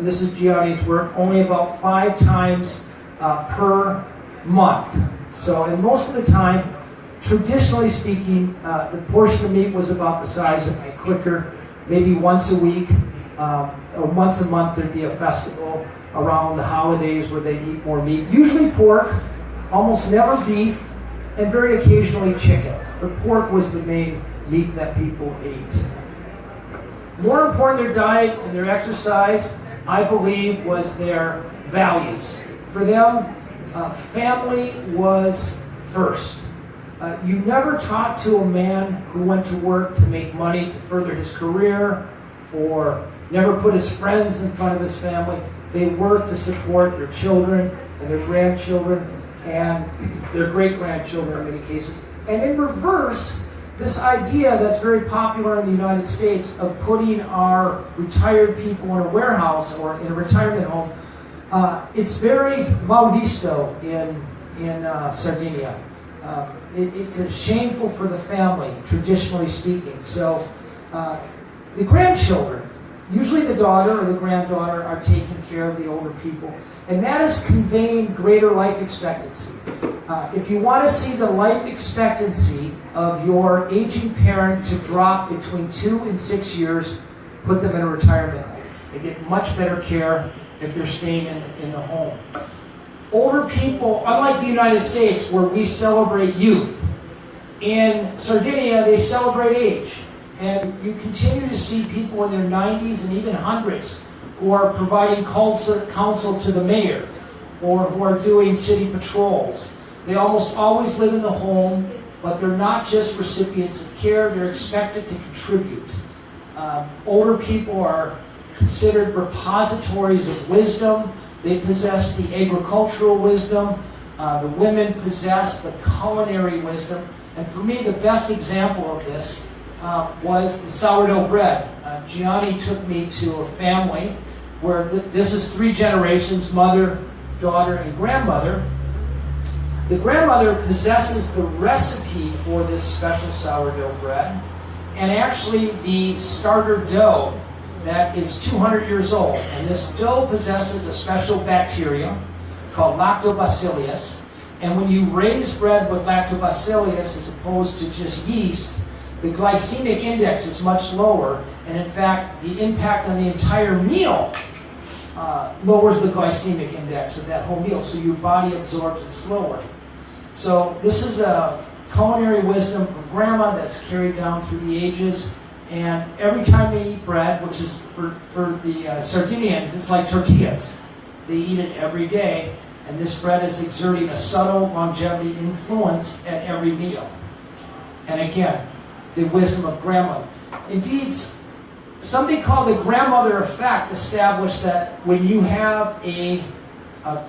and this is Gianni's work, only about 5 times per month. So, and most of the time, traditionally speaking, the portion of meat was about the size of my clicker. Maybe once a week, or once a month, there'd be a festival around the holidays where they'd eat more meat. Usually pork, almost never beef, and very occasionally chicken. But pork was the main meat that people ate. More important than their diet and their exercise, I believe, was their values. For them, family was first. You never talked to a man who went to work to make money to further his career, or never put his friends in front of his family. They worked to support their children and their grandchildren and their great-grandchildren in many cases. And in reverse, this idea that's very popular in the United States of putting our retired people in a warehouse or in a retirement home, it's very mal visto in Sardinia. It's shameful for the family, traditionally speaking. So the grandchildren, usually the daughter or the granddaughter, are taking care of the older people. And that is conveying greater life expectancy. If you want to see the life expectancy of your aging parent to drop between 2 and 6 years, put them in a retirement home. They get much better care if they're staying in the home. Older people, unlike the United States where we celebrate youth, in Sardinia they celebrate age. And you continue to see people in their 90s and even hundreds who are providing counsel to the mayor or who are doing city patrols. They almost always live in the home, but they're not just recipients of care, they're expected to contribute. Older people are considered repositories of wisdom. They possess the agricultural wisdom. The women possess the culinary wisdom. And for me, the best example of this was the sourdough bread. Gianni took me to a family where this is 3 generations, mother, daughter, and grandmother. The grandmother possesses the recipe for this special sourdough bread, and actually the starter dough that is 200 years old. And this dough possesses a special bacteria called lactobacillus. And when you raise bread with lactobacillus as opposed to just yeast, the glycemic index is much lower. And in fact, the impact on the entire meal lowers the glycemic index of that whole meal. So your body absorbs it slower. So this is a culinary wisdom from grandma that's carried down through the ages. And every time they eat bread, which is for the Sardinians, it's like tortillas. They eat it every day, and this bread is exerting a subtle longevity influence at every meal. And again, the wisdom of grandma. Indeed, something called the grandmother effect established that when you have a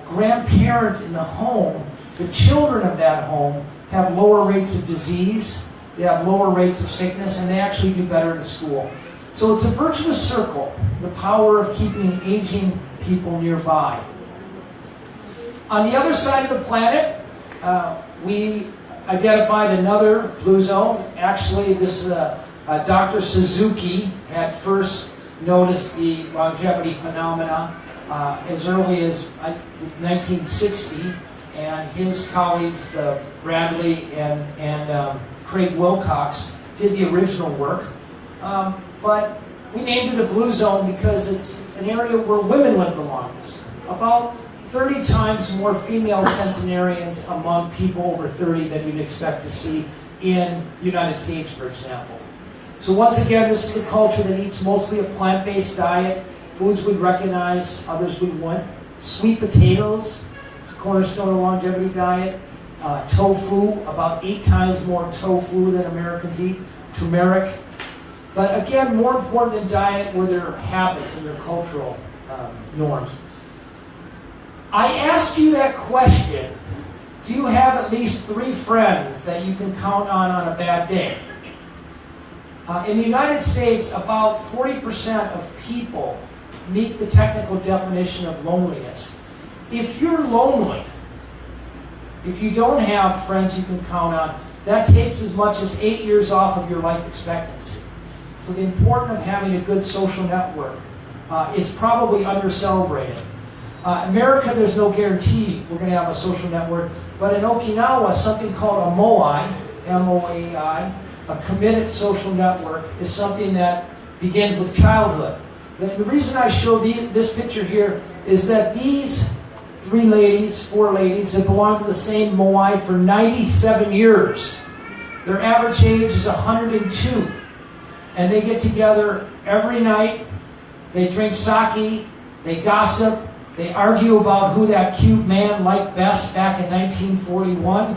grandparent in the home, the children of that home have lower rates of disease, they have lower rates of sickness, and they actually do better in school. So it's a virtuous circle, the power of keeping aging people nearby. On the other side of the planet, we identified another blue zone. Actually, this Dr. Suzuki had first noticed the longevity phenomena as early as 1960, and his colleagues, Bradley and Craig Wilcox, did the original work. But we named it a blue zone because it's an area where women live the longest. About 30 times more female centenarians among people over 30 than you'd expect to see in the United States, for example. So once again, this is a culture that eats mostly a plant-based diet. Foods we'd recognize, others we wouldn't. Sweet potatoes, it's a cornerstone of the longevity diet. Tofu, about 8 times more tofu than Americans eat. Turmeric. But again, more important than diet were their habits and their cultural norms. I asked you that question, do you have at least 3 friends that you can count on a bad day? In the United States, about 40% of people meet the technical definition of loneliness. If you're lonely, if you don't have friends you can count on, that takes as much as 8 years off of your life expectancy. So the importance of having a good social network is probably under-celebrated. America, there's no guarantee we're going to have a social network, but in Okinawa, something called a moai, M-O-A-I, a committed social network, is something that begins with childhood. The reason I show this picture here is that these four ladies have belonged to the same moai for 97 years. Their average age is 102. And they get together every night, they drink sake, they gossip, they argue about who that cute man liked best back in 1941,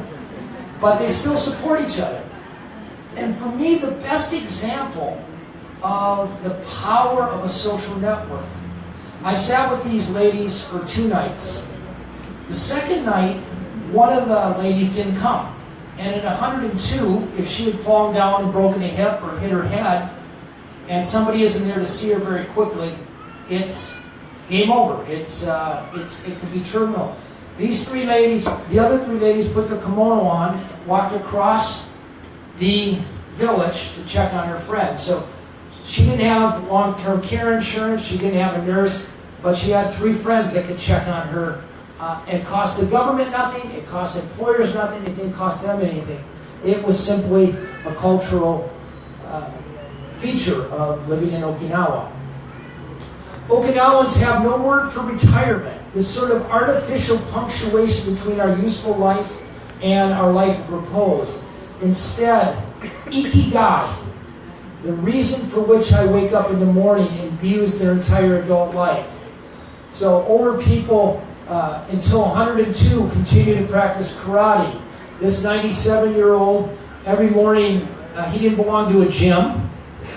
but they still support each other. And for me, the best example of the power of a social network, I sat with these ladies for 2 nights. The second night, one of the ladies didn't come. And at 102, if she had fallen down and broken a hip or hit her head, and somebody isn't there to see her very quickly, it's game over. It could be terminal. These 3 ladies, the other 3 ladies put their kimono on, walked across the village to check on her friend. So she didn't have long-term care insurance, she didn't have a nurse, but she had 3 friends that could check on her. It cost the government nothing, it cost employers nothing, it didn't cost them anything. It was simply a cultural feature of living in Okinawa. Okinawans have no word for retirement, this sort of artificial punctuation between our useful life and our life of repose. Instead, ikigai, the reason for which I wake up in the morning, imbues their entire adult life. So older people until 102 continue to practice karate. This 97-year-old, every morning, he didn't belong to a gym.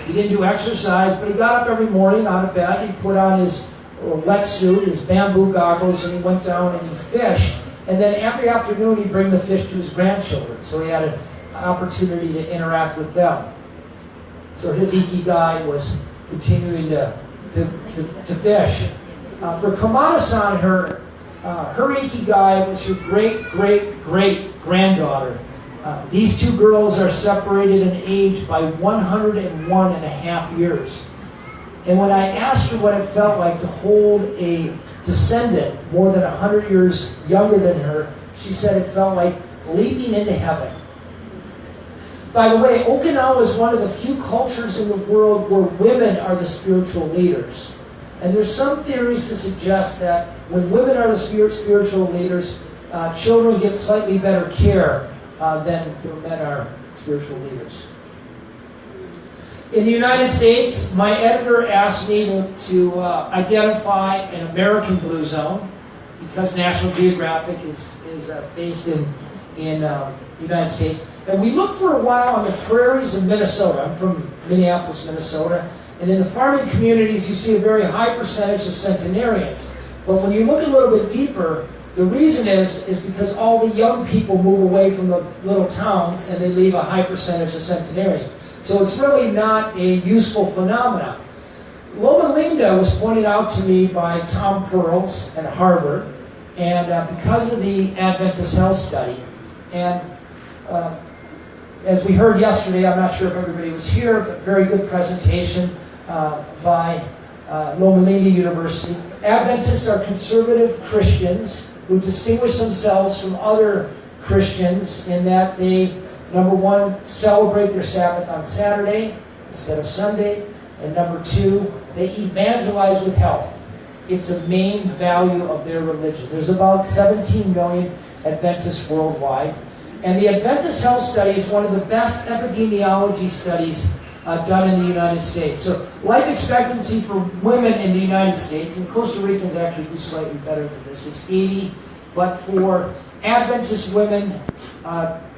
He didn't do exercise, but he got up every morning out of bed, he put on his wetsuit, his bamboo goggles, and he went down and he fished. And then every afternoon he'd bring the fish to his grandchildren, so he had an opportunity to interact with them. So his ikigai was continuing to fish. For Kamada-san, her ikigai was her great-great-great-granddaughter. These 2 girls are separated in age by 101 and a half years. And when I asked her what it felt like to hold a descendant more than 100 years younger than her, she said it felt like leaping into heaven. By the way, Okinawa is one of the few cultures in the world where women are the spiritual leaders. And there's some theories to suggest that when women are the spiritual leaders, children get slightly better care than when men are spiritual leaders. In the United States, my editor asked me to identify an American blue zone, because National Geographic is based in the United States. And we looked for a while on the prairies of Minnesota. I'm from Minneapolis, Minnesota. And in the farming communities, you see a very high percentage of centenarians. But when you look a little bit deeper, the reason is because all the young people move away from the little towns and they leave a high percentage of centenarians. So it's really not a useful phenomenon. Loma Linda was pointed out to me by Tom Pearls at Harvard, and because of the Adventist Health Study. And as we heard yesterday, I'm not sure if everybody was here, but very good presentation by Loma Linda University. Adventists are conservative Christians who distinguish themselves from other Christians in that they, number 1, celebrate their Sabbath on Saturday instead of Sunday, and number 2, they evangelize with health. It's a main value of their religion. There's about 17 million Adventists worldwide, and the Adventist Health Study is one of the best epidemiology studies done in the United States. So life expectancy for women in the United States, and Costa Ricans actually do slightly better than this, is 80, but for Adventist women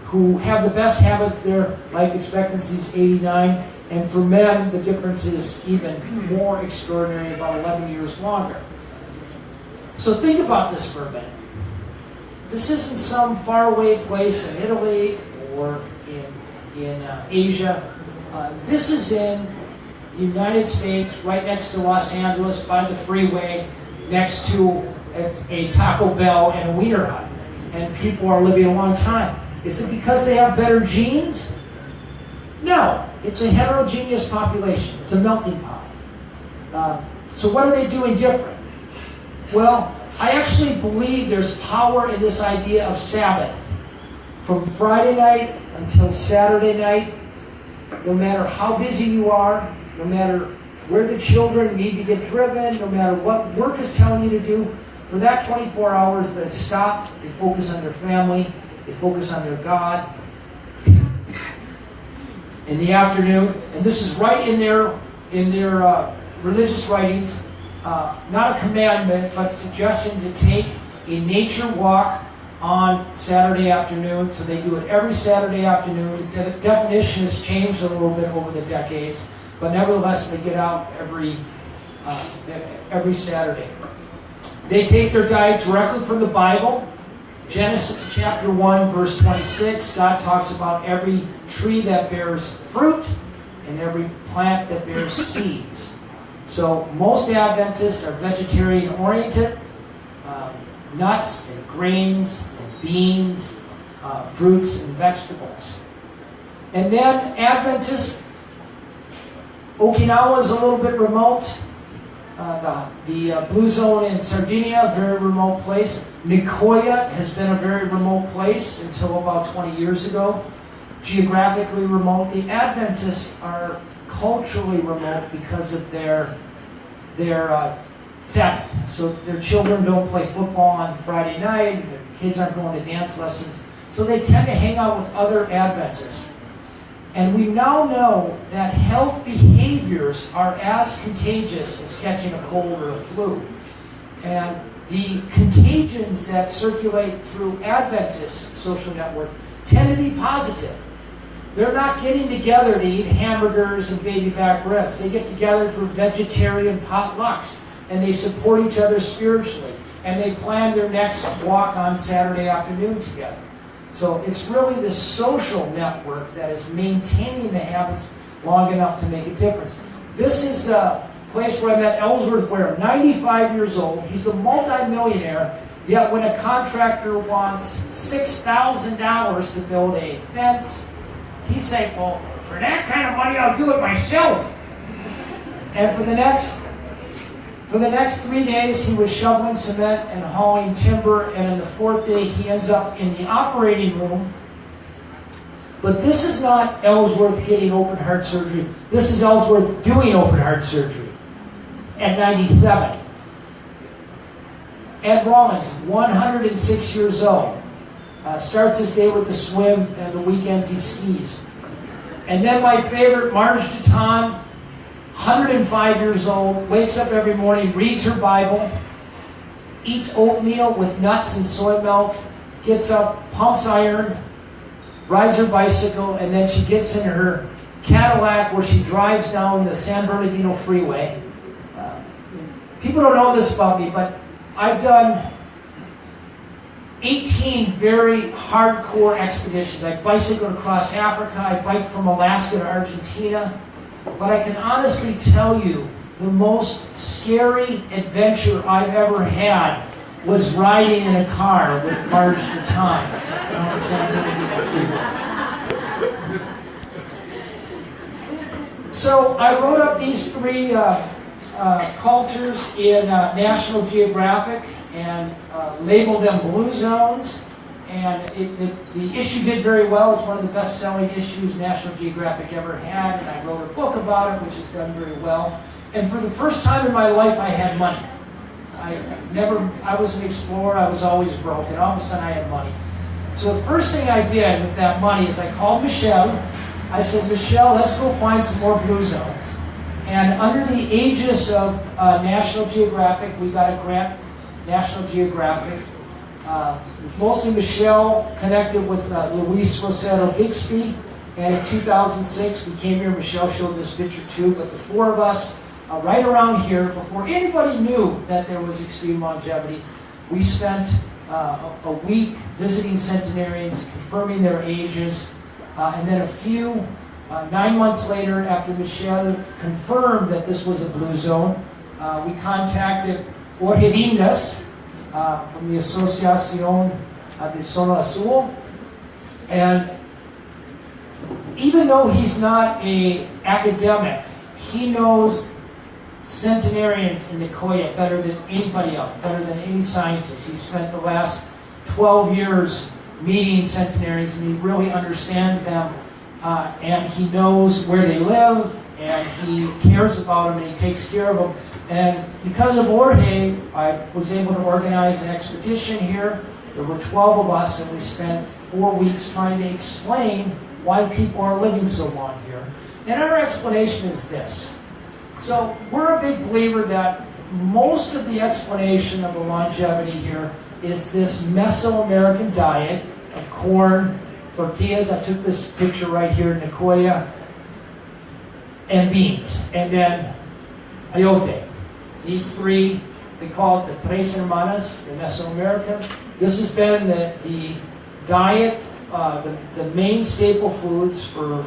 who have the best habits, their life expectancy is 89, and for men, the difference is even more extraordinary, about 11 years longer. So think about this for a minute. This isn't some faraway place in Italy or in Asia. This is in the United States, right next to Los Angeles, by the freeway, next to a Taco Bell and a Wiener Hut. And people are living a long time. Is it because they have better genes? No. It's a heterogeneous population. It's a melting pot. So what are they doing different? Well, I actually believe there's power in this idea of Sabbath. From Friday night until Saturday night, no matter how busy you are, no matter where the children need to get driven, no matter what work is telling you to do, for that 24 hours, they stop, they focus on their family, they focus on their God. In the afternoon, and this is right in their religious writings, not a commandment, but a suggestion to take a nature walk on Saturday afternoon. So they do it every Saturday afternoon. The definition has changed a little bit over the decades, but nevertheless, they get out every Saturday. They take their diet directly from the Bible. Genesis chapter 1, verse 26, God talks about every tree that bears fruit and every plant that bears seeds. So most Adventists are vegetarian oriented. Nuts and grains and beans, fruits and vegetables. And then Adventists, Okinawa is a little bit remote. The Blue Zone in Sardinia, a very remote place. Nicoya has been a very remote place until about 20 years ago. Geographically remote. The Adventists are culturally remote because of their Sabbath. So their children don't play football on Friday night. Their kids aren't going to dance lessons. So they tend to hang out with other Adventists. And we now know that health behaviors are as contagious as catching a cold or a flu. And the contagions that circulate through Adventist social network tend to be positive. They're not getting together to eat hamburgers and baby back ribs. They get together for vegetarian potlucks, and they support each other spiritually. And they plan their next walk on Saturday afternoon together. So it's really the social network that is maintaining the habits long enough to make a difference. This is a place where I met Ellsworth Ware, 95 years old. He's a multimillionaire, yet when a contractor wants $6,000 to build a fence, he's saying, well, for that kind of money, I'll do it myself. And for the next 3 days, he was shoveling cement and hauling timber, and on the fourth day, he ends up in the operating room. But this is not Ellsworth getting open heart surgery. This is Ellsworth doing open heart surgery at 97. Ed Rawlings, 106 years old. Starts his day with a swim, and the weekends he skis. And then my favorite, Marge Deton, 105 years old, wakes up every morning, reads her Bible, eats oatmeal with nuts and soy milk, gets up, pumps iron, rides her bicycle, and then she gets in her Cadillac where she drives down the San Bernardino freeway. People don't know this about me, but I've done 18 very hardcore expeditions. I bicycled across Africa, I biked from Alaska to Argentina. But I can honestly tell you, the most scary adventure I've ever had was riding in a car with Marge Deton. So I wrote up these three cultures in National Geographic and labeled them blue zones. And the issue did very well. It's one of the best-selling issues National Geographic ever had, and I wrote a book about it, which has done very well. And for the first time in my life, I had money. I was an explorer. I was always broke, and all of a sudden, I had money. So the first thing I did with that money is I called Michelle. I said, Michelle, let's go find some more blue zones. And under the aegis of National Geographic, we got a grant, National Geographic. It was mostly Michelle connected with Luis Rosero Bixby, and in 2006 we came here. Michelle showed this picture too, but the four of us right around here, before anybody knew that there was extreme longevity, we spent a week visiting centenarians, confirming their ages, and then a few 9 months later, after Michelle confirmed that this was a blue zone, we contacted Orgelindas, from the Asociación de Zona Azul, and even though he's not an academic, he knows centenarians in Nicoya better than anybody else, better than any scientist. He spent the last 12 years meeting centenarians, and he really understands them, and he knows where they live, and he cares about them, and he takes care of them. And because of Jorge, I was able to organize an expedition here. There were 12 of us, and we spent 4 weeks trying to explain why people are living so long here. And our explanation is this. So we're a big believer that most of the explanation of the longevity here is this Mesoamerican diet of corn, tortillas. I took this picture right here in Nicoya, and beans, and then ayote. These three, they call it the tres hermanas, the Mesoamerican. This has been the diet, the main staple foods for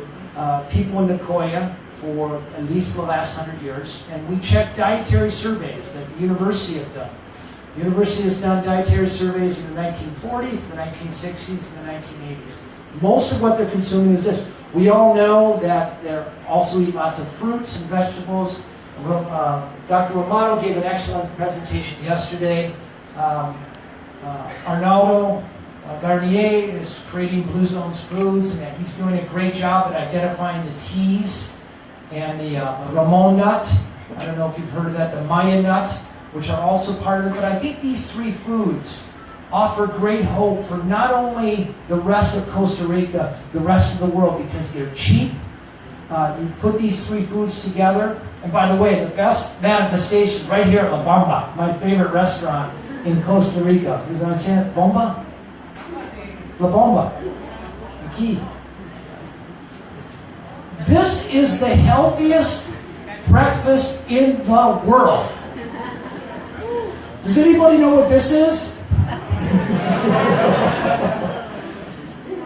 people in Nicoya for at least the last 100 years. And we check dietary surveys that the university have done. The university has done dietary surveys in the 1940s, the 1960s, and the 1980s. Most of what they're consuming is this. We all know that they also eat lots of fruits and vegetables. Dr. Romano gave an excellent presentation yesterday. Arnaldo Garnier is creating Blue Zones Foods, and he's doing a great job at identifying the teas and the Ramon nut. I don't know if you've heard of that, the Maya nut, which are also part of it. But I think these three foods offer great hope for not only the rest of Costa Rica, the rest of the world, because they're cheap. You put these three foods together. And by the way, the best manifestation right here at La Bomba, my favorite restaurant in Costa Rica. Is that what I'm saying? Bomba? La Bomba. Aquí. This is the healthiest breakfast in the world. Does anybody know what this is?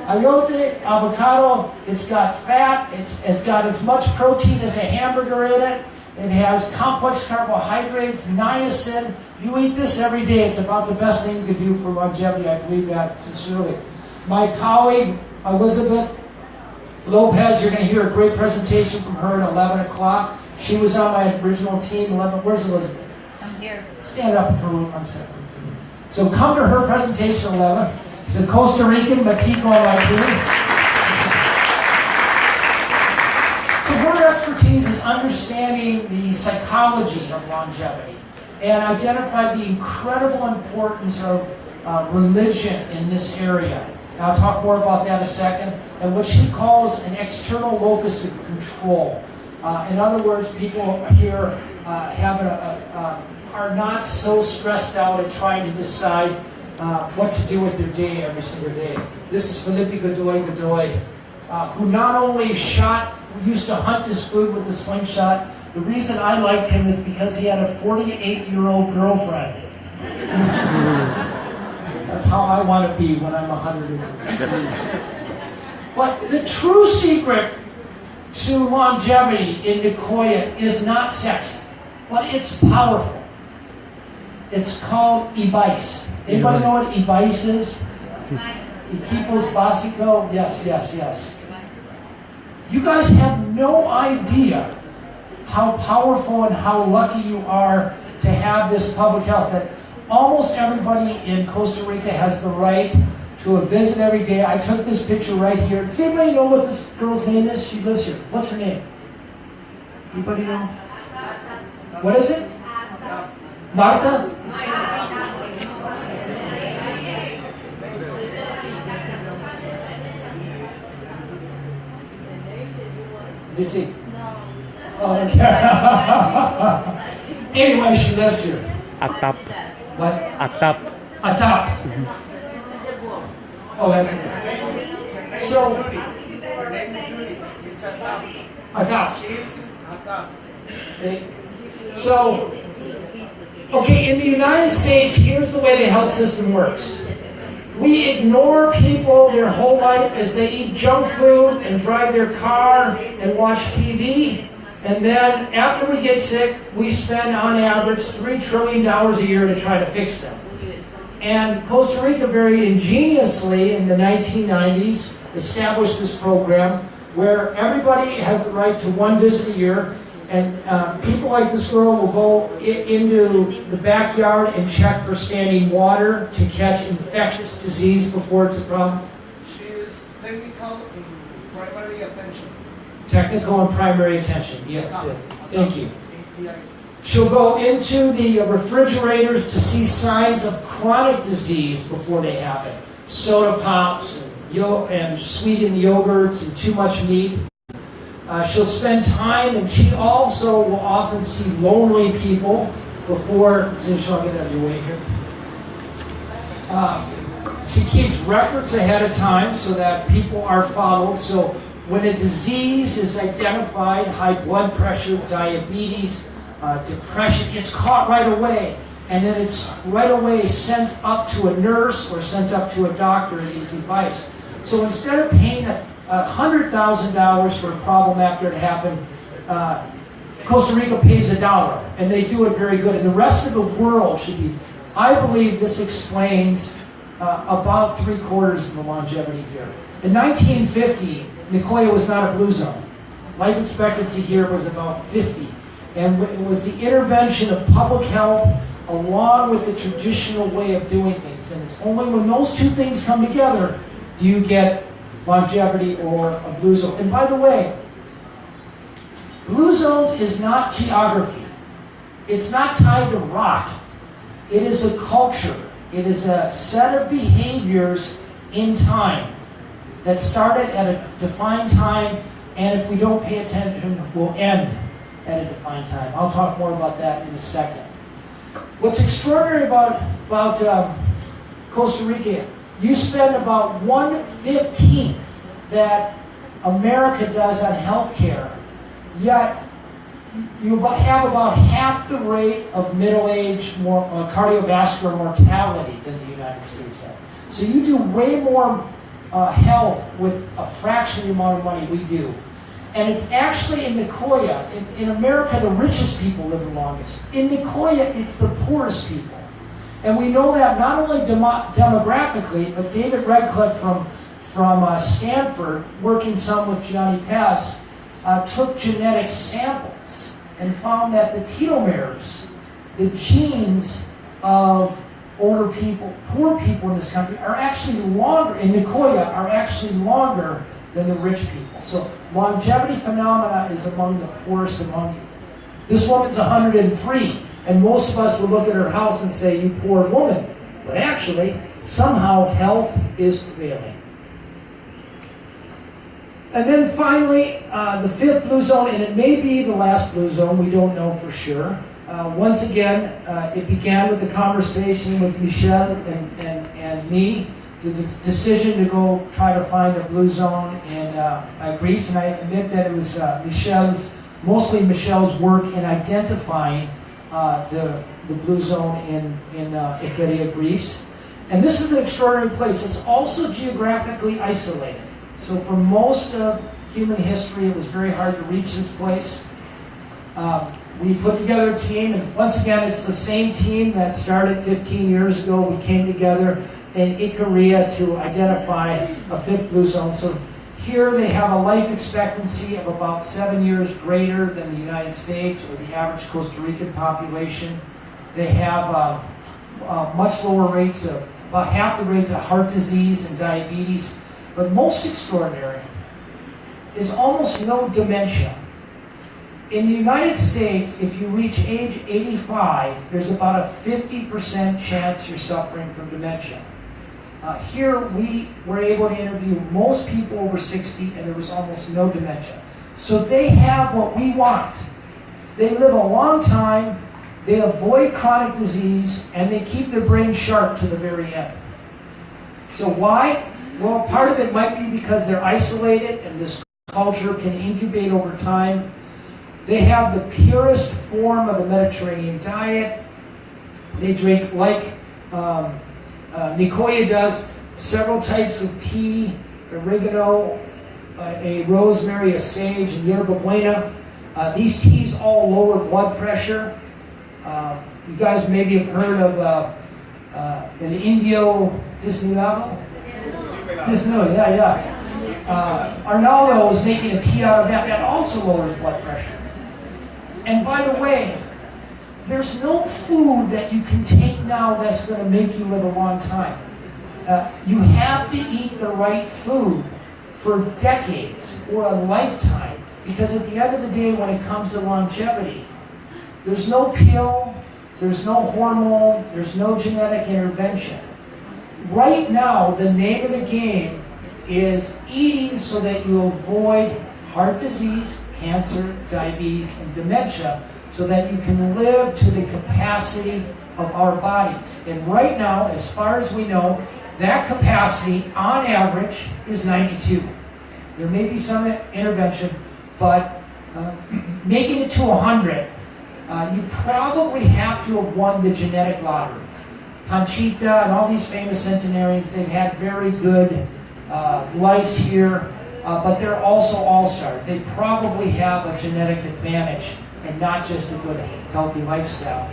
Ayote, avocado, it's got fat, it's got as much protein as a hamburger in it. It has complex carbohydrates, niacin. If you eat this every day, it's about the best thing you could do for longevity. I believe that sincerely. My colleague, Elizabeth Lopez, you're going to hear a great presentation from her at 11 o'clock. She was on my original team. 11. Where's Elizabeth? I'm here. Stand up for 1 second. So come to her presentation at 11. She's a Costa Rican, Matico on my team. So her expertise is understanding the psychology of longevity and identify the incredible importance of religion in this area. And I'll talk more about that in a second. And what she calls an external locus of control. In other words, people here are not so stressed out and trying to decide what to do with their day every single day. This is Felipe Godoy, who not only used to hunt his food with a slingshot. The reason I liked him is because he had a 48-year-old girlfriend. That's how I want to be when I'm 100. But the true secret to longevity in Nicoya is not sex, but it's powerful. It's called ibais. Anybody know what ibais is? Equipos básico? Yes, yes, yes. You guys have no idea how powerful and how lucky you are to have this public health, that almost everybody in Costa Rica has the right to a visit every day. I took this picture right here. Does anybody know what this girl's name is? She lives here. What's her name? Anybody know? What is it? Marta? Let's see. Oh, okay. Anyway, she lives here. Atap. What? Atap. Atap. Oh, that's it. So, Atap. Okay. So, okay, in the United States, here's the way the health system works. We ignore people their whole life as they eat junk food and drive their car and watch TV. And then after we get sick, we spend on average $3 trillion a year to try to fix them. And Costa Rica very ingeniously in the 1990s established this program where everybody has the right to one visit a year. And people like this girl will go into the backyard and check for standing water to catch infectious disease before it's a problem. She is technical in primary attention. Technical and primary attention, yes. Thank you. She'll go into the refrigerators to see signs of chronic disease before they happen. Soda pops and sweetened yogurts and too much meat. She'll spend time, and she also will often see lonely people before. I'll get out of your way here. She keeps records ahead of time so that people are followed. So when a disease is identified, high blood pressure, diabetes, depression, it's caught right away. And then it's right away sent up to a nurse or sent up to a doctor and gives advice. So instead of paying $100,000 for a problem after it happened, Costa Rica pays $1, and they do it very good. And the rest of the world should be. I believe this explains about 3/4 of the longevity here. In 1950, Nicoya was not a blue zone. Life expectancy here was about 50. And it was the intervention of public health along with the traditional way of doing things. And it's only when those two things come together do you get longevity or a blue zone. And by the way, blue zones is not geography. It's not tied to rock. It is a culture. It is a set of behaviors in time that started at a defined time, and if we don't pay attention, will end at a defined time. I'll talk more about that in a second. What's extraordinary about Costa Rica, you spend about 1/15 that America does on healthcare, yet you have about half the rate of middle-age cardiovascular mortality than the United States have. So you do way more health with a fraction of the amount of money we do. And it's actually in Nicoya, in America, the richest people live the longest. In Nicoya, it's the poorest people. And we know that not only demographically, but David Redcliffe from Stanford, working some with Gianni Pes, took genetic samples and found that the telomeres, the genes of older people, poor people in this country, are actually longer, in Nicoya, are actually longer than the rich people. So longevity phenomena is among the poorest among you. This woman's 103, and most of us would look at her house and say, you poor woman. But actually, somehow health is prevailing. And then finally, the fifth blue zone, and it may be the last blue zone, we don't know for sure. Once again, it began with a conversation with Michelle and me, the decision to go try to find a blue zone in Greece, and I admit that it was mostly Michelle's work in identifying the blue zone in Ikaria, Greece. And this is an extraordinary place. It's also geographically isolated. So for most of human history, it was very hard to reach this place. We put together a team, and once again, it's the same team that started 15 years ago. We came together in Ikaria to identify a fifth blue zone. So here they have a life expectancy of about 7 years greater than the United States or the average Costa Rican population. They have much lower rates of, about half the rates of heart disease and diabetes. But most extraordinary is almost no dementia. In the United States, if you reach age 85, there's about a 50% chance you're suffering from dementia. Here, we were able to interview most people over 60, and there was almost no dementia. So they have what we want. They live a long time, they avoid chronic disease, and they keep their brain sharp to the very end. So why? Well, part of it might be because they're isolated, and this culture can incubate over time. They have the purest form of the Mediterranean diet. They drink, like Nicoya does, several types of tea, oregano, a rosemary, a sage, and yerba buena. These teas all lower blood pressure. You guys maybe have heard of an Indio Disnulado? Disnulado, yeah. Arnaldo is making a tea out of that. That also lowers blood pressure. And by the way, there's no food that you can take now that's going to make you live a long time. You have to eat the right food for decades or a lifetime, because at the end of the day, when it comes to longevity, there's no pill, there's no hormone, there's no genetic intervention. Right now, the name of the game is eating so that you avoid heart disease, cancer, diabetes, and dementia, so that you can live to the capacity of our bodies. And right now, as far as we know, that capacity, on average, is 92. There may be some intervention, but making it to 100, you probably have to have won the genetic lottery. Conchita and all these famous centenarians, they've had very good lives here, but they're also all-stars. They probably have a genetic advantage and not just a good, healthy lifestyle.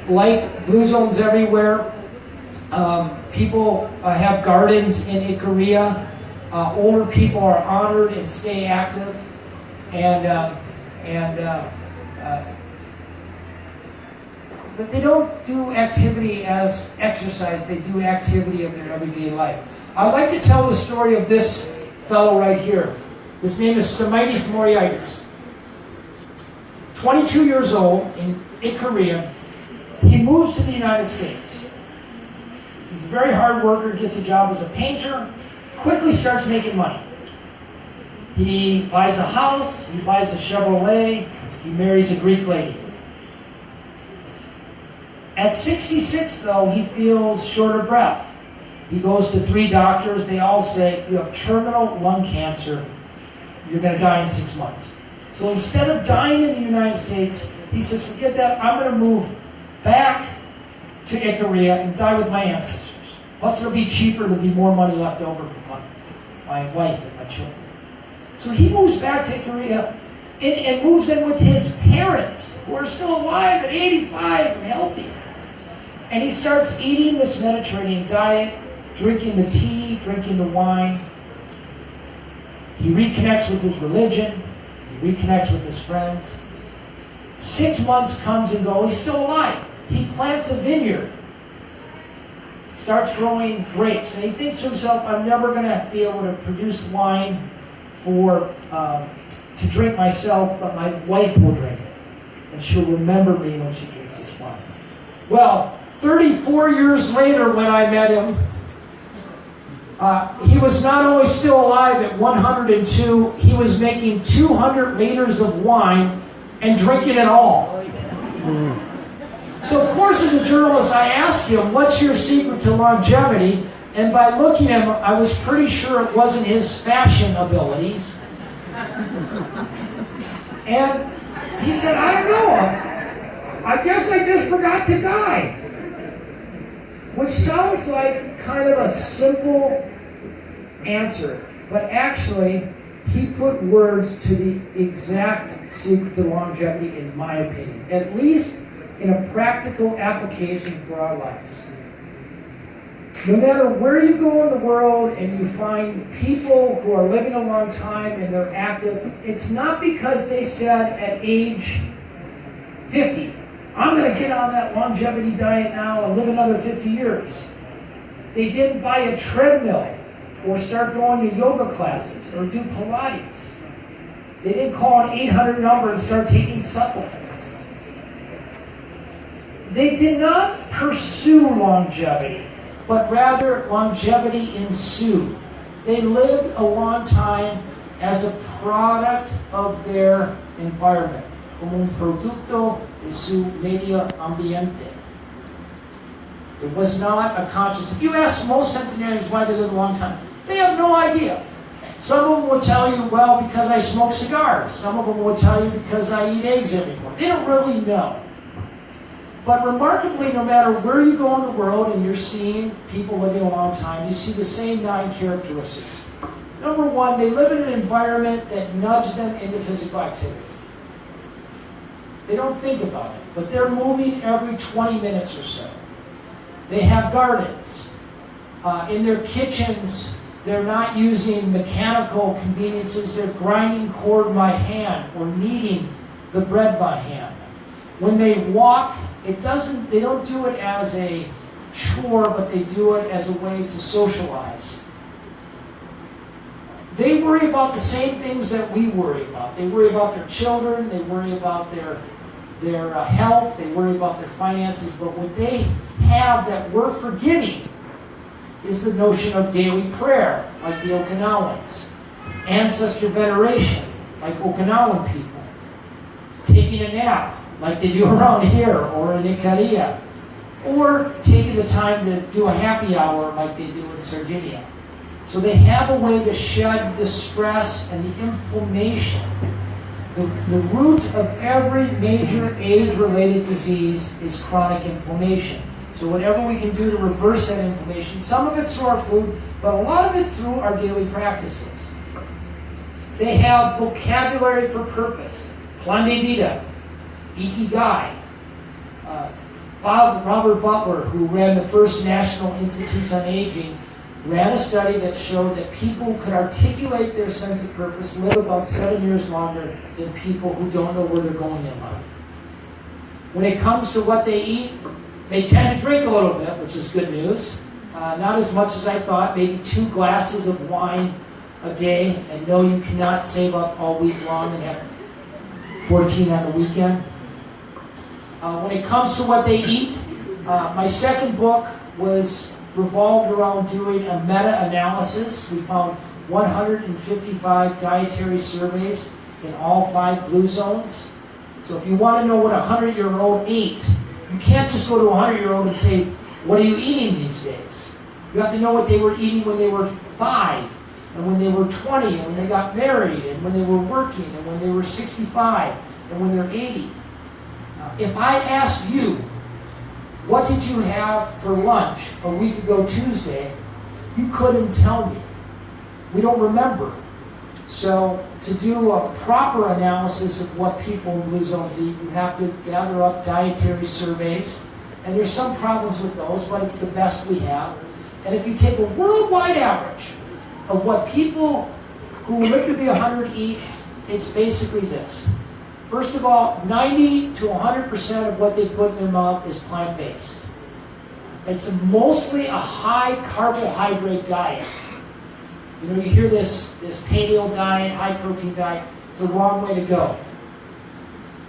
Like blue zones everywhere. People have gardens in Ikaria. Older people are honored and stay active. But they don't do activity as exercise. They do activity of their everyday life. I'd like to tell the story of this fellow right here. His name is Stamaitis Moriaitis. 22 years old in Ikaria. He moves to the United States. He's a very hard worker, gets a job as a painter, quickly starts making money. He buys a house, he buys a Chevrolet, he marries a Greek lady. At 66, though, he feels short of breath. He goes to 3 doctors. They all say, you have terminal lung cancer. You're going to die in 6 months. So instead of dying in the United States, he says, forget that. I'm going to move back to Ikaria and die with my ancestors. Plus, it'll be cheaper. There'll be more money left over for my wife and my children. So he moves back to Ikaria and moves in with his parents, who are still alive at 85 and healthy. And he starts eating this Mediterranean diet, drinking the tea, drinking the wine. He reconnects with his religion. He reconnects with his friends. 6 months comes and goes. He's still alive. He plants a vineyard. Starts growing grapes. And he thinks to himself, I'm never going to be able to produce wine to drink myself, but my wife will drink it. And she'll remember me when she drinks this wine. Well, 34 years later, when I met him, he was not only still alive at 102, he was making 200 liters of wine and drinking it all. So, of course, as a journalist, I asked him, what's your secret to longevity? And by looking at him, I was pretty sure it wasn't his fashion abilities. And he said, I don't know. I guess I just forgot to die. Which sounds like kind of a simple answer, but actually, he put words to the exact secret to longevity, in my opinion, at least in a practical application for our lives. No matter where you go in the world and you find people who are living a long time and they're active, it's not because they said at age 50, I'm going to get on that longevity diet now and live another 50 years. They didn't buy a treadmill or start going to yoga classes or do Pilates. They didn't call an 800 number and start taking supplements. They did not pursue longevity, but rather longevity ensued. They lived a long time as a product of their environment, como un producto de su medio ambiente. It was not a conscious. If you ask most centenarians why they live a long time, they have no idea. Some of them will tell you, well, because I smoke cigars. Some of them will tell you because I eat eggs every morning. They don't really know. But remarkably, no matter where you go in the world and you're seeing people living a long time, you see the same 9 characteristics. Number 1, they live in an environment that nudged them into physical activity. They don't think about it, but they're moving every 20 minutes or so. They have gardens. In their kitchens, they're not using mechanical conveniences. They're grinding cord by hand or kneading the bread by hand. When they walk, they don't do it as a chore, but they do it as a way to socialize. They worry about the same things that we worry about. They worry about their children, they worry about their health, they worry about their finances, but what they have that we're forgetting is the notion of daily prayer, like the Okinawans, ancestor veneration, like Okinawan people, taking a nap, like they do around here or in Ikaria, or taking the time to do a happy hour like they do in Sardinia. So they have a way to shed the stress and the inflammation. The root of every major age-related disease is chronic inflammation. So whatever we can do to reverse that inflammation, some of it's through our food, but a lot of it's through our daily practices. They have vocabulary for purpose. Plan de vida, ikigai. Robert Buettner, who ran the first National Institutes on Aging, ran a study that showed that people who could articulate their sense of purpose live about 7 years longer than people who don't know where they're going in life. When it comes to what they eat, they tend to drink a little bit, which is good news. Not as much as I thought, maybe 2 glasses of wine a day, and no, you cannot save up all week long and have 14 on the weekend. When it comes to what they eat, my second book was revolved around doing a meta-analysis. We found 155 dietary surveys in all 5 blue zones. So if you want to know what a 100-year-old ate, you can't just go to a 100-year-old and say, what are you eating these days? You have to know what they were eating when they were 5, and when they were 20, and when they got married, and when they were working, and when they were 65, and when they're 80. If I asked you, what did you have for lunch a week ago Tuesday, you couldn't tell me. We don't remember. So to do a proper analysis of what people in blue zones eat, you have to gather up dietary surveys. And there's some problems with those, but it's the best we have. And if you take a worldwide average of what people who live to be 100 eat, it's basically this. First of all, 90 to 100% of what they put in their mouth is plant-based. It's mostly a high carbohydrate diet. You know, you hear this paleo diet, high protein diet. It's the wrong way to go.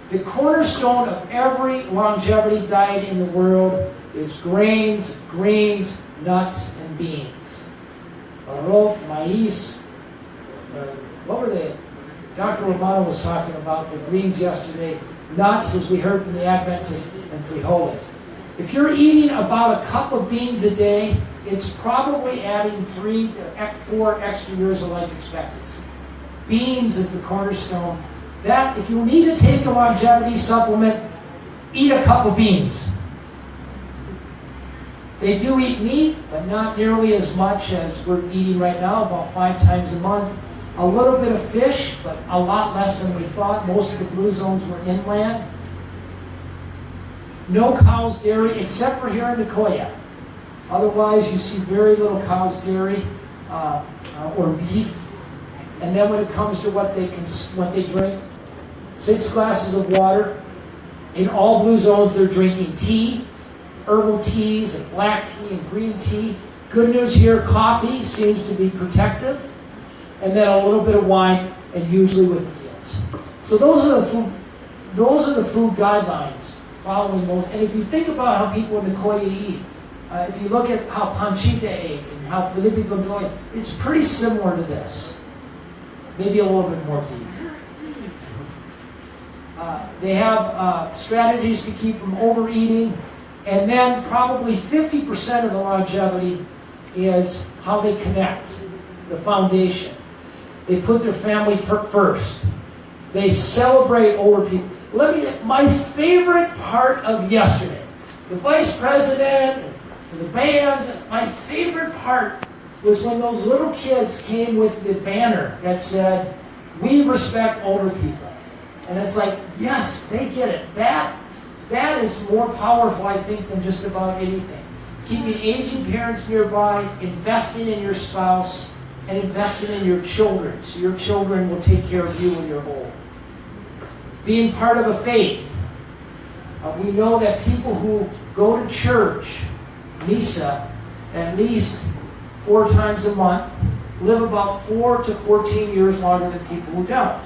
The cornerstone of every longevity diet in the world is grains, greens, nuts, and beans. Arroz, maíz, what were they? Dr. Romano was talking about the greens yesterday. Nuts, as we heard from the Adventists, and frijoles. If you're eating about a cup of beans a day, it's probably adding 3 to 4 extra years of life expectancy. Beans is the cornerstone. That, if you need to take a longevity supplement, eat a cup of beans. They do eat meat, but not nearly as much as we're eating right now, about 5 times a month. A little bit of fish, but a lot less than we thought. Most of the blue zones were inland. No cow's dairy, except for here in Nicoya. Otherwise, you see very little cow's dairy or beef. And then when it comes to what they drink, 6 glasses of water. In all blue zones, they're drinking tea, herbal teas, and black tea and green tea. Good news here, coffee seems to be protective. And then a little bit of wine, and usually with meals. So those are the food guidelines following those. And if you think about how people in Nicoya eat, if you look at how Panchita ate and how Felipe Godoy, it's pretty similar to this. Maybe a little bit more beef. They have strategies to keep from overeating, and then probably 50% of the longevity is how they connect, the foundation. They put their family first. They celebrate older people. My favorite part of yesterday, the vice president, and the bands, my favorite part was when those little kids came with the banner that said, "We respect older people." And it's like, yes, they get it. That is more powerful, I think, than just about anything. Keeping aging parents nearby, investing in your spouse, and investing in your children, so your children will take care of you when you're old. being part of a faith. We know that people who go to church, misa, at least 4 times a month, live about 4 to 14 years longer than people who don't.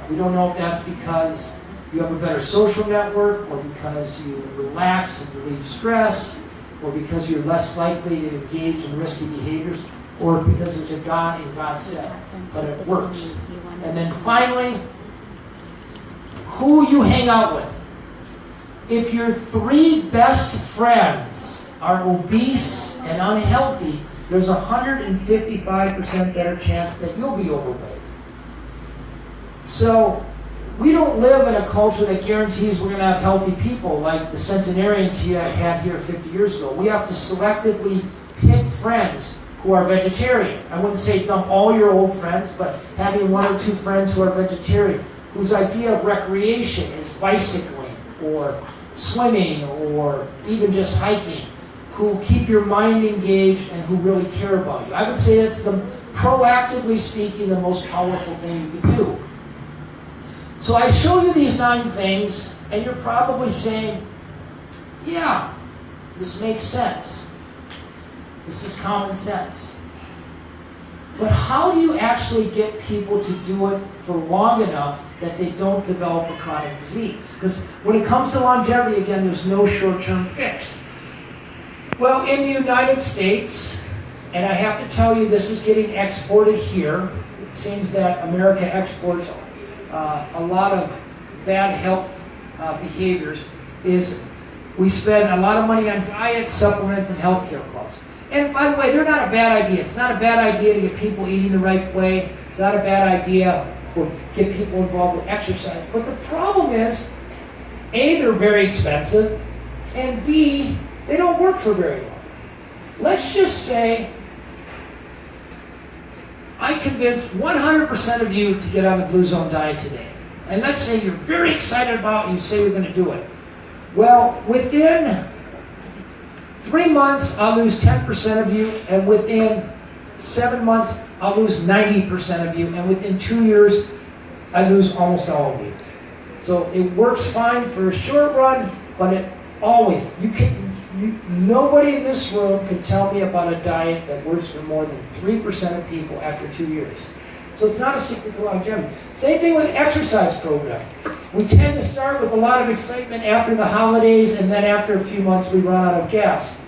We don't know if that's because you have a better social network, or because you relax and relieve stress, or because you're less likely to engage in risky behaviors, or because there's a God and God said. But it works. And then finally, who you hang out with. If your 3 best friends are obese and unhealthy, there's a 155% better chance that you'll be overweight. So we don't live in a culture that guarantees we're going to have healthy people like the centenarians had here 50 years ago. We have to selectively pick friends who are vegetarian. I wouldn't say dump all your old friends, but having 1 or 2 friends who are vegetarian, whose idea of recreation is bicycling or swimming or even just hiking, who keep your mind engaged and who really care about you. I would say that's proactively speaking, the most powerful thing you can do. So I show you these 9 things, and you're probably saying, yeah, this makes sense. This is common sense. But how do you actually get people to do it for long enough that they don't develop a chronic disease? Because when it comes to longevity, again, there's no short-term fix. Well, in the United States, and I have to tell you, this is getting exported here. It seems that America exports a lot of bad health behaviors. Is we spend a lot of money on diet, supplements, and healthcare costs. And by the way, they're not a bad idea. It's not a bad idea to get people eating the right way. It's not a bad idea to get people involved with exercise. But the problem is, A, they're very expensive, and B, they don't work for very long. Let's just say I convinced 100% of you to get on the Blue Zone diet today. And let's say you're very excited about it and you say you're going to do it. Well, within 3 months, I'll lose 10% of you, and within 7 months, I'll lose 90% of you, and within 2 years, I lose almost all of you. So it works fine for a short run, but it always, nobody in this room can tell me about a diet that works for more than 3% of people after 2 years. So it's not a secret to longevity. Same thing with exercise program. We tend to start with a lot of excitement after the holidays, and then after a few months we run out of gas.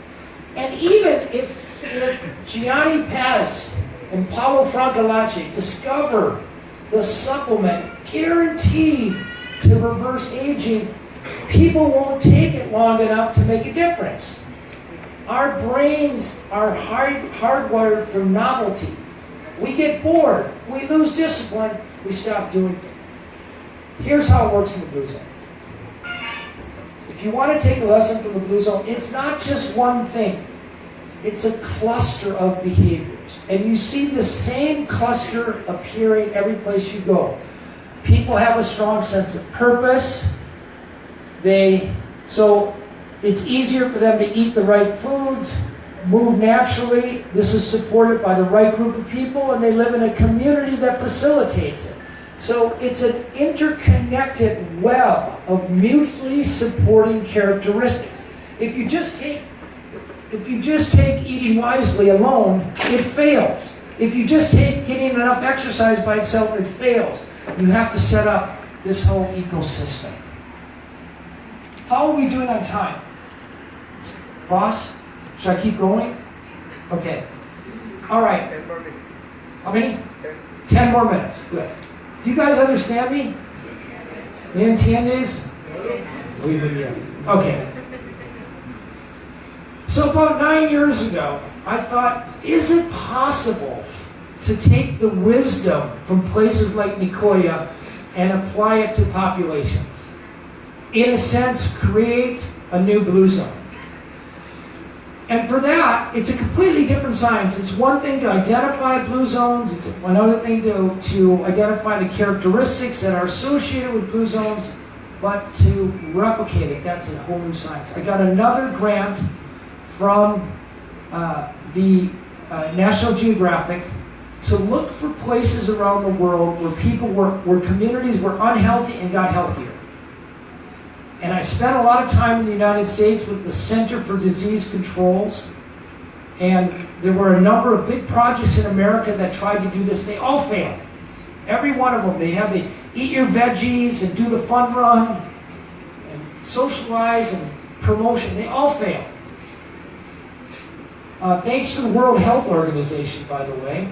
And even if Gianni Paz and Paulo Francalace discover the supplement guaranteed to reverse aging, people won't take it long enough to make a difference. Our brains are hardwired for novelty. We get bored, we lose discipline, we stop doing things. Here's how it works in the Blue Zone. If you want to take a lesson from the Blue Zone, it's not just one thing. It's a cluster of behaviors. And you see the same cluster appearing every place you go. People have a strong sense of purpose. So it's easier for them to eat the right foods, move naturally. This is supported by the right group of people, and they live in a community that facilitates it. So it's an interconnected web of mutually supporting characteristics. If you just take eating wisely alone, it fails. If you just take getting enough exercise by itself, it fails. You have to set up this whole ecosystem. How are we doing on time? Boss, should I keep going? Okay. All right. 10 more minutes. How many? 10 more minutes. Good. Do you guys understand me? ¿Me entiendes? Muy bien. Okay. So about 9 years ago, I thought, is it possible to take the wisdom from places like Nicoya and apply it to populations? In a sense, create a new Blue Zone. And for that, it's a completely different science. It's one thing to identify blue zones. It's another thing to identify the characteristics that are associated with blue zones, but to replicate it, that's a whole new science. I got another grant from the National Geographic to look for places around the world where people where communities were unhealthy and got healthier. And I spent a lot of time in the United States with the Center for Disease Controls. And there were a number of big projects in America that tried to do this. They all failed. Every one of them. They had the eat your veggies and do the fun run and socialize and promotion. They all failed. Thanks to the World Health Organization, by the way,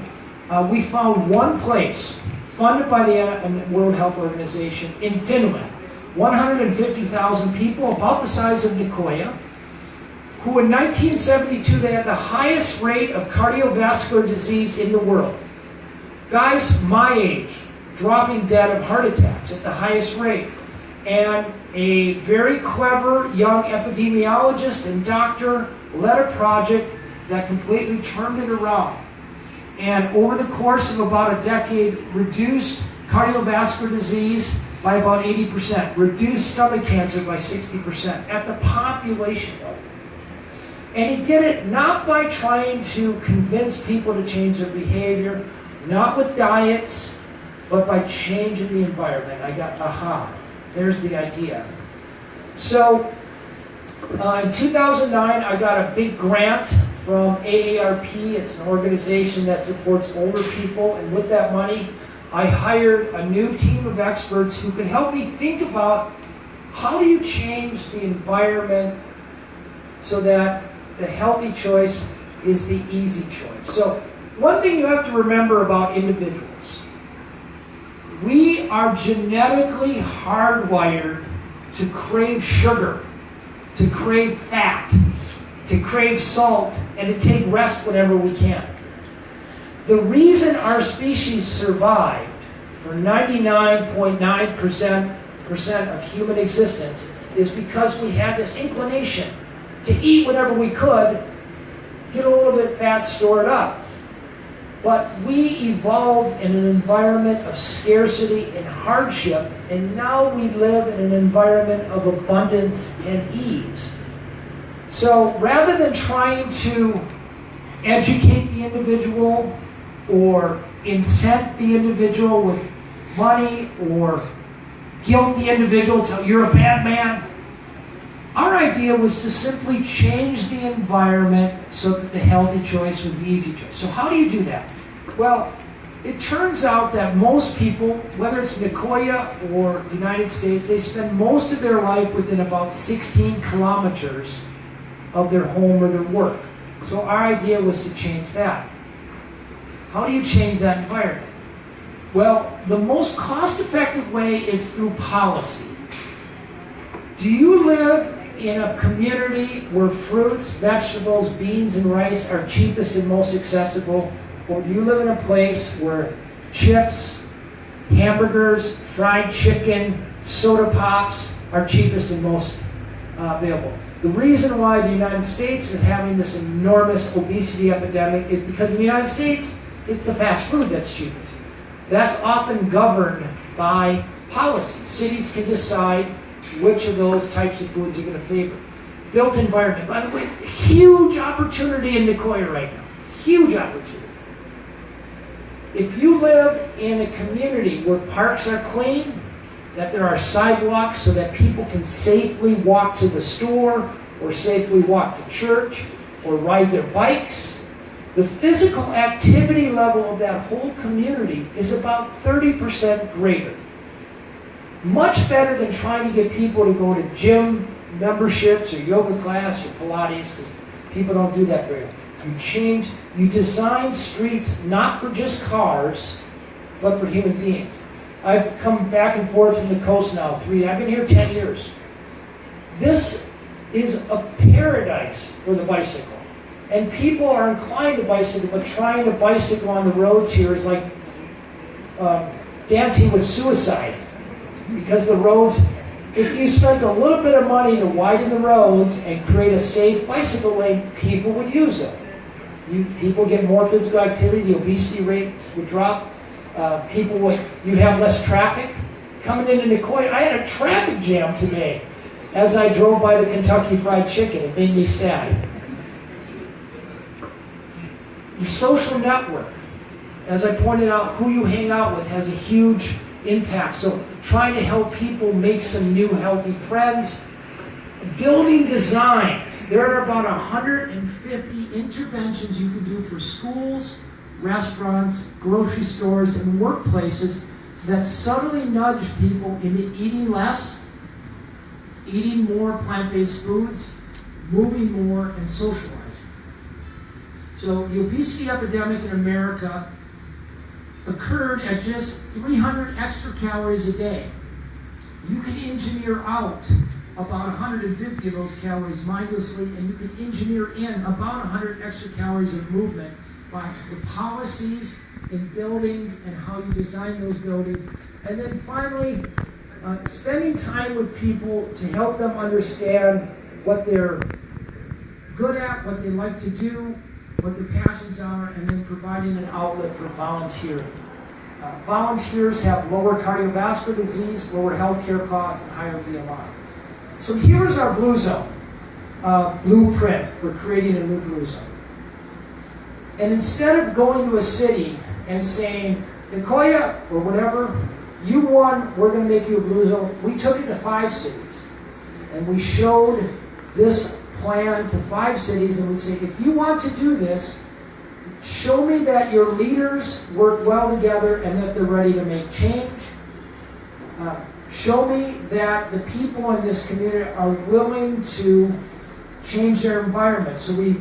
we found one place funded by the World Health Organization in Finland. 150,000 people, about the size of Nicoya, who in 1972, they had the highest rate of cardiovascular disease in the world. Guys my age, dropping dead of heart attacks at the highest rate. And a very clever young epidemiologist and doctor led a project that completely turned it around. And over the course of about a decade, reduced cardiovascular disease by about 80%, reduced stomach cancer by 60% at the population level. And he did it not by trying to convince people to change their behavior, not with diets, but by changing the environment. I got, aha, there's the idea. So in 2009, I got a big grant from AARP. It's an organization that supports older people. And with that money, I hired a new team of experts who can help me think about how do you change the environment so that the healthy choice is the easy choice. So one thing you have to remember about individuals, we are genetically hardwired to crave sugar, to crave fat, to crave salt, and to take rest whenever we can. The reason our species survived for 99.9% of human existence is because we had this inclination to eat whatever we could, get a little bit of fat stored up. But we evolved in an environment of scarcity and hardship, and now we live in an environment of abundance and ease. So rather than trying to educate the individual or incent the individual with money or guilt the individual until you're a bad man, our idea was to simply change the environment so that the healthy choice was the easy choice. So how do you do that? Well, it turns out that most people, whether it's Nicoya or the United States, they spend most of their life within about 16 kilometers of their home or their work. So our idea was to change that. How do you change that environment? Well, the most cost-effective way is through policy. Do you live in a community where fruits, vegetables, beans, and rice are cheapest and most accessible? Or do you live in a place where chips, hamburgers, fried chicken, soda pops are cheapest and most available? The reason why the United States is having this enormous obesity epidemic is because in the United States, it's the fast food that's cheapest. That's often governed by policy. Cities can decide which of those types of foods you're going to favor. Built environment. By the way, huge opportunity in Nicoya right now. Huge opportunity. If you live in a community where parks are clean, that there are sidewalks so that people can safely walk to the store or safely walk to church or ride their bikes, the physical activity level of that whole community is about 30% greater. Much better than trying to get people to go to gym memberships or yoga class or Pilates, because people don't do that very well. You design streets not for just cars, but for human beings. I've come back and forth from the coast now. I've been here 10 years. This is a paradise for the bicycle. And people are inclined to bicycle, but trying to bicycle on the roads here is like dancing with suicide. Because the roads, if you spent a little bit of money to widen the roads and create a safe bicycle lane, people would use them. People get more physical activity, the obesity rates would drop. You'd have less traffic. Coming into Nicoya, I had a traffic jam today as I drove by the Kentucky Fried Chicken. It made me sad. Your social network. As I pointed out, who you hang out with has a huge impact. So trying to help people make some new healthy friends. Building designs. There are about 150 interventions you can do for schools, restaurants, grocery stores, and workplaces that subtly nudge people into eating less, eating more plant-based foods, moving more, and socializing. So the obesity epidemic in America occurred at just 300 extra calories a day. You can engineer out about 150 of those calories mindlessly, and you can engineer in about 100 extra calories of movement by the policies in buildings and how you design those buildings. And then finally, spending time with people to help them understand what they're good at, what they like to do, what their passions are, and then providing an outlet for volunteering. Volunteers have lower cardiovascular disease, lower healthcare costs, and higher BMI. So here's our blue zone blueprint for creating a new blue zone. And instead of going to a city and saying, Nicoya, or whatever, you won, we're going to make you a blue zone, we took it to 5 cities. And we showed this plan to 5 cities, and we say, if you want to do this, show me that your leaders work well together and that they're ready to make change. Show me that the people in this community are willing to change their environment. So we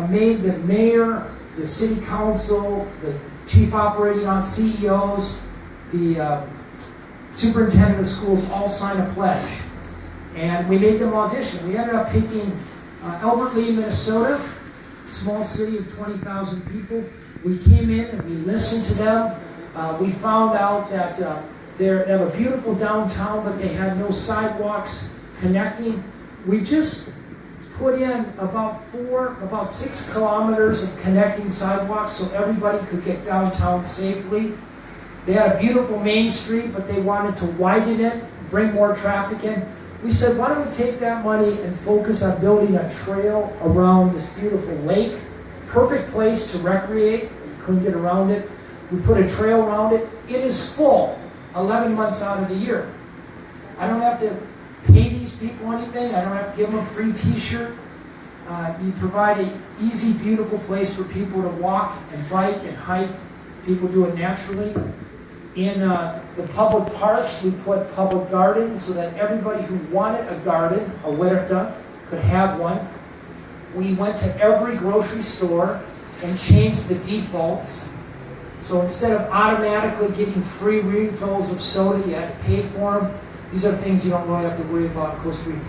made the mayor, the city council, the chief operating on CEOs, the superintendent of schools all sign a pledge. And we made them audition. We ended up picking Albert Lea, Minnesota, small city of 20,000 people. We came in and we listened to them. We found out that they have a beautiful downtown, but they had no sidewalks connecting. We just put in about 6 kilometers of connecting sidewalks so everybody could get downtown safely. They had a beautiful main street, but they wanted to widen it, bring more traffic in. We said, why don't we take that money and focus on building a trail around this beautiful lake? Perfect place to recreate. You couldn't get around it. We put a trail around it. It is full 11 months out of the year. I don't have to pay these people anything. I don't have to give them a free t-shirt. You provide an easy, beautiful place for people to walk and bike and hike. People do it naturally. In the public parks, we put public gardens so that everybody who wanted a garden, a huerta, could have one. We went to every grocery store and changed the defaults. So instead of automatically getting free refills of soda, you had to pay for them. These are things you don't really have to worry about in Costa Rica.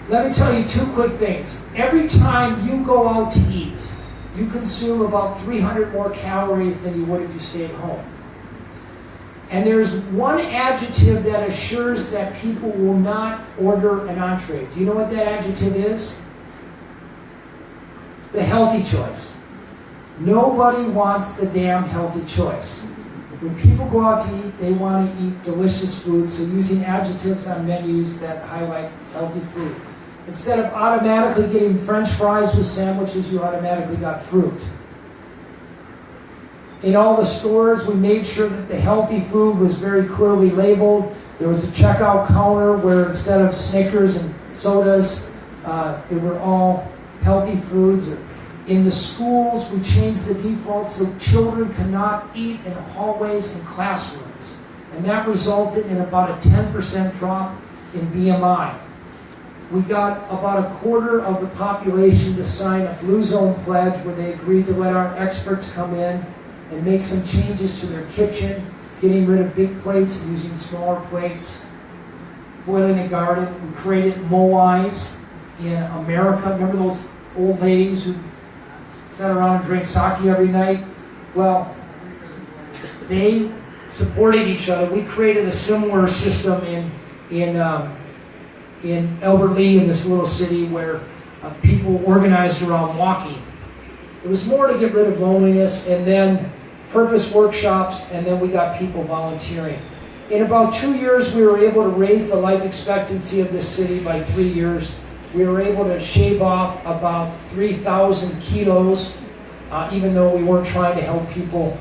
Let me tell you 2 quick things. Every time you go out to eat, you consume about 300 more calories than you would if you stayed home. And there's one adjective that assures that people will not order an entree. Do you know what that adjective is? The healthy choice. Nobody wants the damn healthy choice. When people go out to eat, they want to eat delicious food, so using adjectives on menus that highlight healthy food. Instead of automatically getting French fries with sandwiches, you automatically got fruit. In all the stores, we made sure that the healthy food was very clearly labeled. There was a checkout counter where instead of Snickers and sodas, they were all healthy foods. In the schools, we changed the defaults so children cannot eat in hallways and classrooms. And that resulted in about a 10% drop in BMI. We got about a quarter of the population to sign a Blue Zone pledge where they agreed to let our experts come in and make some changes to their kitchen, getting rid of big plates and using smaller plates, boiling a garden. We created moais in America. Remember those old ladies who sat around and drank sake every night? Well, they supported each other. We created a similar system in Albert Lea, in this little city where people organized around walking. It was more to get rid of loneliness, and then purpose workshops, and then we got people volunteering. In about 2 years, we were able to raise the life expectancy of this city by 3 years. We were able to shave off about 3,000 kilos, even though we weren't trying to help people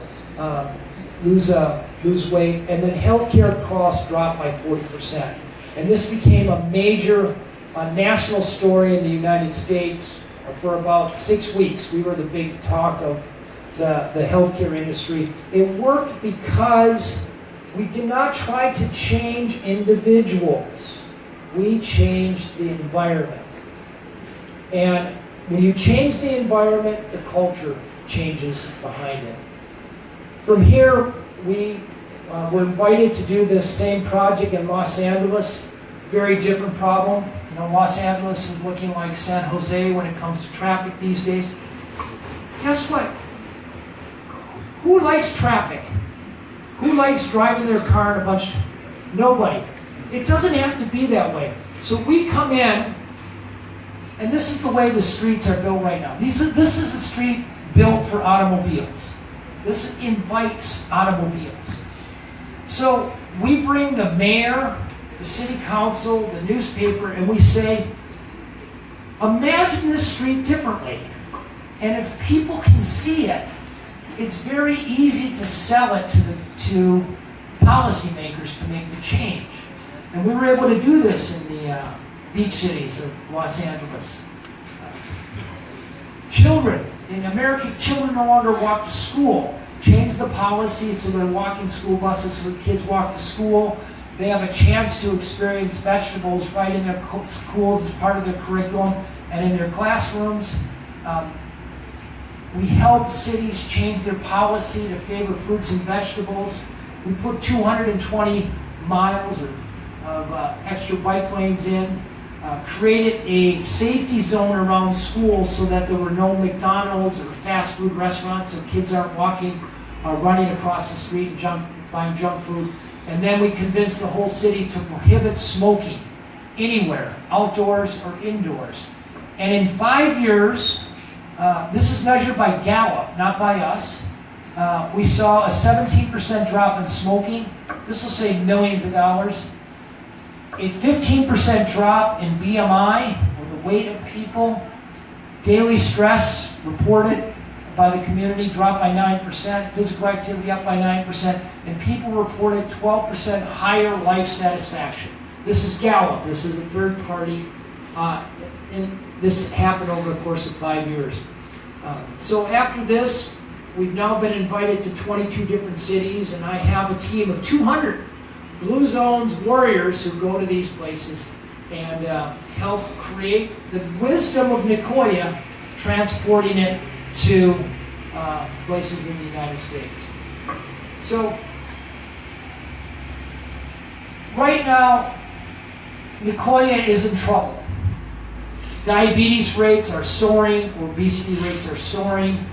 lose weight, and then healthcare costs dropped by 40%. And this became a major national story in the United States for about 6 weeks. We were the big talk of the healthcare industry. It worked because we did not try to change individuals. We changed the environment. And when you change the environment, the culture changes behind it. From here, we were invited to do this same project in Los Angeles. Very different problem. You know, Los Angeles is looking like San Jose when it comes to traffic these days. Guess what? Who likes traffic? Who likes driving their car in a bunch? Nobody. It doesn't have to be that way. So we come in, and this is the way the streets are built right now. This is a street built for automobiles. This invites automobiles. So we bring the mayor, the city council, the newspaper, and we say, imagine this street differently. And if people can see it, it's very easy to sell it to policymakers to make the change. And we were able to do this in the beach cities of Los Angeles. Children, in America, children no longer walk to school. Change the policy so they're walking school buses so the kids walk to school. They have a chance to experience vegetables right in their schools as part of their curriculum and in their classrooms. We help cities change their policy to favor fruits and vegetables. We put 220 miles of extra bike lanes in, created a safety zone around schools so that there were no McDonald's or fast food restaurants so kids aren't running across the street and buying junk food. And then we convinced the whole city to prohibit smoking anywhere, outdoors or indoors. And in 5 years, this is measured by Gallup, not by us. We saw a 17% drop in smoking. This will save millions of dollars. A 15% drop in BMI, or the weight of people. Daily stress reported by the community dropped by 9%. Physical activity up by 9%. And people reported 12% higher life satisfaction. This is Gallup. This is a third party. And this happened over the course of 5 years. So after this, we've now been invited to 22 different cities, and I have a team of 200 Blue Zones warriors who go to these places and help create the wisdom of Nicoya, transporting it to places in the United States. So right now, Nicoya is in trouble. Diabetes rates are soaring, obesity rates are soaring.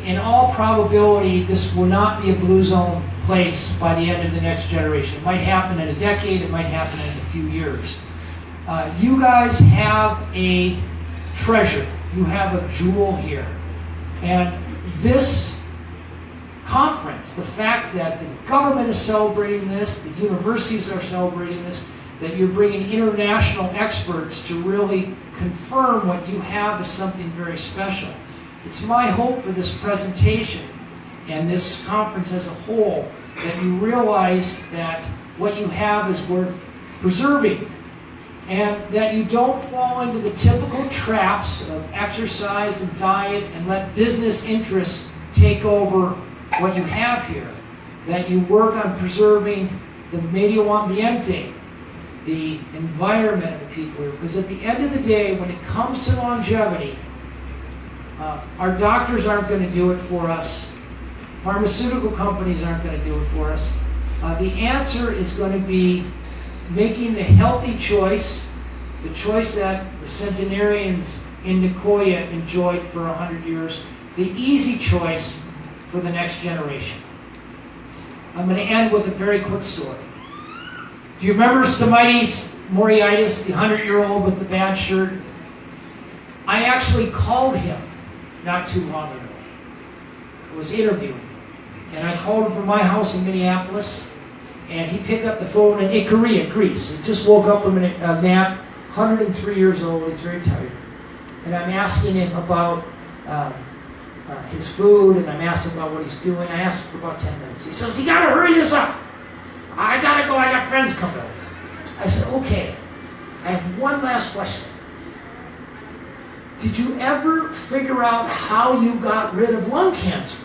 In all probability, this will not be a blue zone place by the end of the next generation. It might happen in a decade, it might happen in a few years. You guys have a treasure. You have a jewel here. And this conference, the fact that the government is celebrating this, the universities are celebrating this, that you're bringing international experts to really confirm what you have is something very special. It's my hope for this presentation and this conference as a whole that you realize that what you have is worth preserving and that you don't fall into the typical traps of exercise and diet and let business interests take over what you have here. That you work on preserving the medio ambiente, the environment of the people here. Because at the end of the day, when it comes to longevity, our doctors aren't going to do it for us. Pharmaceutical companies aren't going to do it for us. The answer is going to be making the healthy choice, the choice that the centenarians in Nicoya enjoyed for 100 years, the easy choice for the next generation. I'm going to end with a very quick story. Do you remember Stamites Moriitis, the 100-year-old with the bad shirt? I actually called him not too long ago. I was interviewing him. And I called him from my house in Minneapolis, and he picked up the phone in Ikaria, Greece. He just woke up from a nap, 103 years old, he's very tired. And I'm asking him about his food, and I'm asking about what he's doing. I asked him for about 10 minutes. He says, you gotta hurry this up. I gotta go, I got friends coming over. I said, okay, I have one last question. Did you ever figure out how you got rid of lung cancer?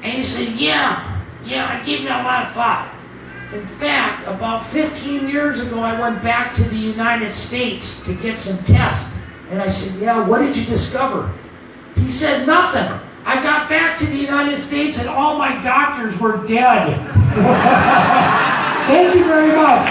And he said, yeah, I gave that a lot of thought. In fact, about 15 years ago, I went back to the United States to get some tests. And I said, yeah, what did you discover? He said, nothing. I got back to the United States and all my doctors were dead. Thank you very much.